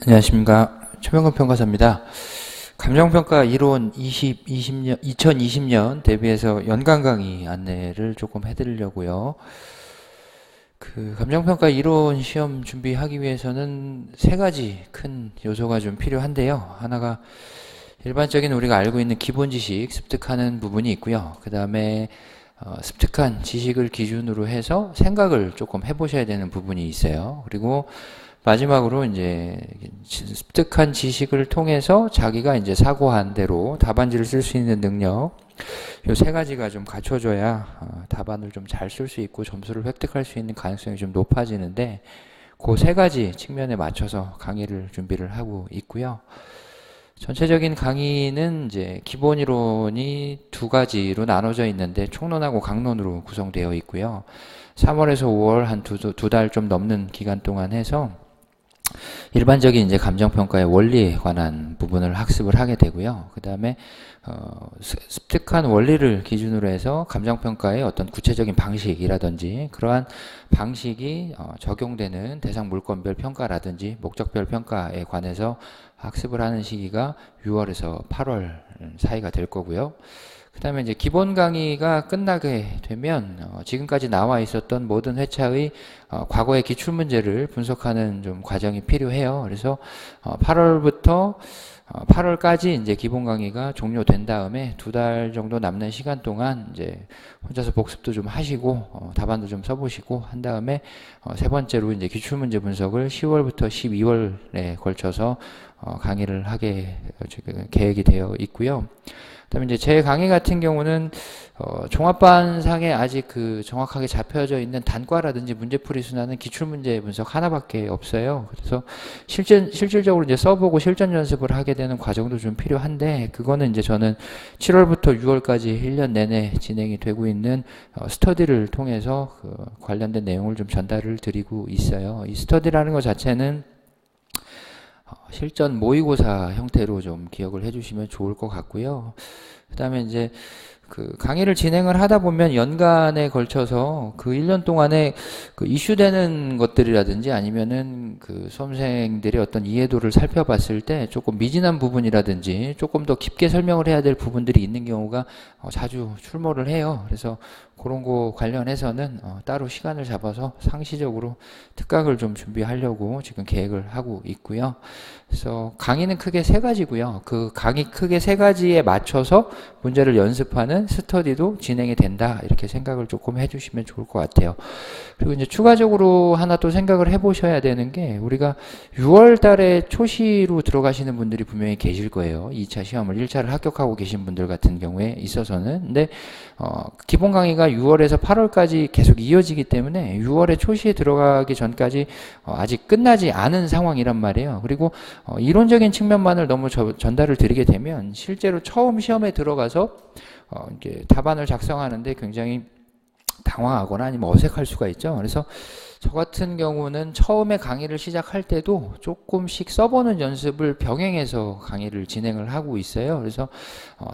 안녕하십니까. 최병근 평가사입니다. 감정평가 이론 2020년 대비해서 연간 강의 안내를 조금 해드리려고요. 감정평가 이론 시험 준비하기 위해서는 세 가지 큰 요소가 좀 필요한데요. 하나가 일반적인 우리가 알고 있는 기본 지식 습득하는 부분이 있고요. 그 다음에 습득한 지식을 기준으로 해서 생각을 조금 해보셔야 되는 부분이 있어요. 그리고 마지막으로 이제 습득한 지식을 통해서 자기가 이제 사고한 대로 답안지를 쓸 수 있는 능력, 이 세 가지가 좀 갖춰져야 답안을 좀 잘 쓸 수 있고 점수를 획득할 수 있는 가능성이 좀 높아지는데, 그 세 가지 측면에 맞춰서 강의를 준비를 하고 있고요. 전체적인 강의는 이제 기본 이론이 두 가지로 나눠져 있는데 총론하고 강론으로 구성되어 있고요. 3월에서 5월 한 두 달 좀 넘는 기간 동안 해서 일반적인 이제 감정평가의 원리에 관한 부분을 학습을 하게 되고요. 그 다음에 습득한 원리를 기준으로 해서 감정평가의 어떤 구체적인 방식이라든지 그러한 방식이 적용되는 대상 물건별 평가라든지 목적별 평가에 관해서 학습을 하는 시기가 6월에서 8월 사이가 될 거고요. 그 다음에 이제 기본 강의가 끝나게 되면 지금까지 나와 있었던 모든 회차의 과거의 기출문제를 분석하는 좀 과정이 필요해요. 그래서 8월부터 8월까지 이제 기본 강의가 종료된 다음에 두 달 정도 남는 시간 동안 이제 혼자서 복습도 좀 하시고 답안도 좀 써보시고 한 다음에 세 번째로 이제 기출문제 분석을 10월부터 12월에 걸쳐서 강의를 하게 지금 계획이 되어 있고요. 그다음에 이제 제 강의 같은 경우는 종합반상에 아직 정확하게 잡혀져 있는 단과라든지 문제풀이 순환은 기출문제 분석 하나밖에 없어요. 그래서 실질적으로 이제 써보고 실전 연습을 하게 되는 과정도 좀 필요한데, 그거는 이제 저는 7월부터 6월까지 1년 내내 진행이 되고 있는 스터디를 통해서 관련된 내용을 좀 전달을 드리고 있어요. 이 스터디라는 것 자체는 실전 모의고사 형태로 좀 기억을 해주시면 좋을 것 같고요. 그 다음에 이제 강의를 진행을 하다 보면 연간에 걸쳐서 1년 동안에 이슈되는 것들이라든지 아니면은 수험생들의 어떤 이해도를 살펴봤을 때 조금 미진한 부분이라든지 조금 더 깊게 설명을 해야 될 부분들이 있는 경우가 자주 출몰을 해요. 그래서 그런 거 관련해서는 따로 시간을 잡아서 상시적으로 특강을 좀 준비하려고 지금 계획을 하고 있고요. 그래서 강의는 크게 세 가지고요. 강의 크게 세 가지에 맞춰서 문제를 연습하는 스터디도 진행이 된다, 이렇게 생각을 조금 해주시면 좋을 것 같아요. 그리고 이제 추가적으로 하나 또 생각을 해보셔야 되는 게, 우리가 6월 달에 초시로 들어가시는 분들이 분명히 계실 거예요. 2차 시험을 1차를 합격하고 계신 분들 같은 경우에 있어서는. 근데 기본 강의가 6월에서 8월까지 계속 이어지기 때문에 6월에 초시에 들어가기 전까지 아직 끝나지 않은 상황이란 말이에요. 그리고 이론적인 측면만을 너무 전달을 드리게 되면 실제로 처음 시험에 들어가서 이제 답안을 작성하는데 굉장히 당황하거나 아니면 어색할 수가 있죠. 그래서 저 같은 경우는 처음에 강의를 시작할 때도 조금씩 써보는 연습을 병행해서 강의를 진행을 하고 있어요. 그래서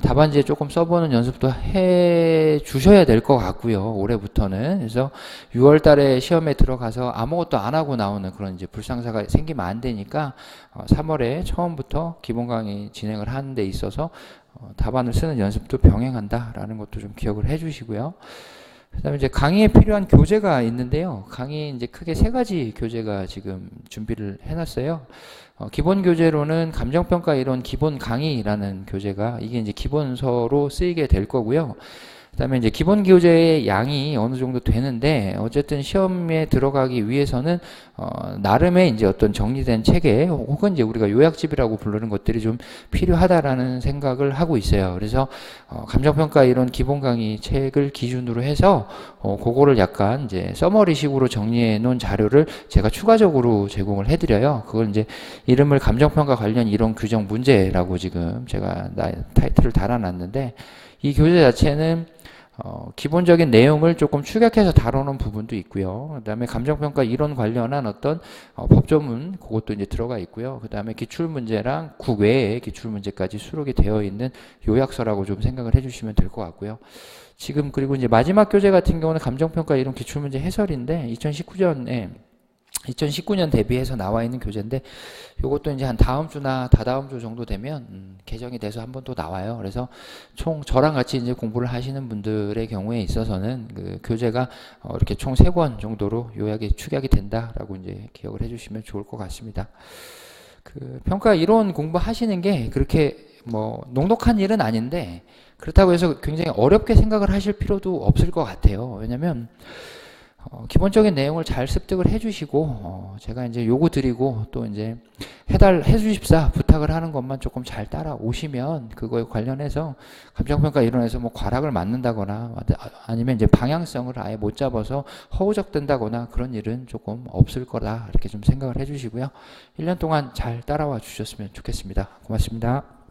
답안지에 조금 써보는 연습도 해 주셔야 될 것 같고요. 올해부터는. 그래서 6월 달에 시험에 들어가서 아무것도 안 하고 나오는 그런 이제 불상사가 생기면 안 되니까 3월에 처음부터 기본 강의 진행을 하는 데 있어서 답안을 쓰는 연습도 병행한다라는 것도 좀 기억을 해 주시고요. 그 다음에 이제 강의에 필요한 교재가 있는데요. 강의 이제 크게 세 가지 교재가 지금 준비를 해놨어요. 기본 교재로는 감정평가 이론 기본 강의라는 교재가 이게 이제 기본서로 쓰이게 될 거고요. 그 다음에 이제 기본 교재의 양이 어느 정도 되는데, 어쨌든 시험에 들어가기 위해서는 나름의 이제 어떤 정리된 체계 혹은 이제 우리가 요약집이라고 부르는 것들이 좀 필요하다라는 생각을 하고 있어요. 그래서 감정평가 이론 기본 강의 책을 기준으로 해서 그거를 약간 이제 서머리식으로 정리해 놓은 자료를 제가 추가적으로 제공을 해드려요. 그걸 이제 이름을 감정평가 관련 이론 규정 문제라고 지금 제가 타이틀을 달아놨는데, 이 교재 자체는 기본적인 내용을 조금 축약해서 다루는 부분도 있고요. 그 다음에 감정평가 이론 관련한 어떤 법조문, 그것도 이제 들어가 있고요. 그 다음에 기출문제랑 국외의 기출문제까지 수록이 되어 있는 요약서라고 좀 생각을 해주시면 될 것 같고요. 지금 그리고 이제 마지막 교재 같은 경우는 감정평가 이론 기출문제 해설인데 2019년에 2019년 대비해서 나와 있는 교재인데 요것도 이제 한 다음 주나 다다음 주 정도 되면 개정이 돼서 한번 또 나와요. 그래서 총 저랑 같이 이제 공부를 하시는 분들의 경우에 있어서는 그 교재가 이렇게 총 3권 정도로 요약이 축약이 된다라고 이제 기억을 해주시면 좋을 것 같습니다. 그 평가 이론 공부하시는 게 그렇게 뭐 녹록한 일은 아닌데 그렇다고 해서 굉장히 어렵게 생각을 하실 필요도 없을 것 같아요. 왜냐면 기본적인 내용을 잘 습득을 해주시고 제가 이제 요구 드리고 또 이제 해주십사 부탁을 하는 것만 조금 잘 따라오시면 그거에 관련해서 감정평가 이론에서 뭐 과락을 맞는다거나 아니면 이제 방향성을 아예 못 잡아서 허우적된다거나 그런 일은 조금 없을 거다 이렇게 좀 생각을 해주시고요. 1년 동안 잘 따라와 주셨으면 좋겠습니다. 고맙습니다.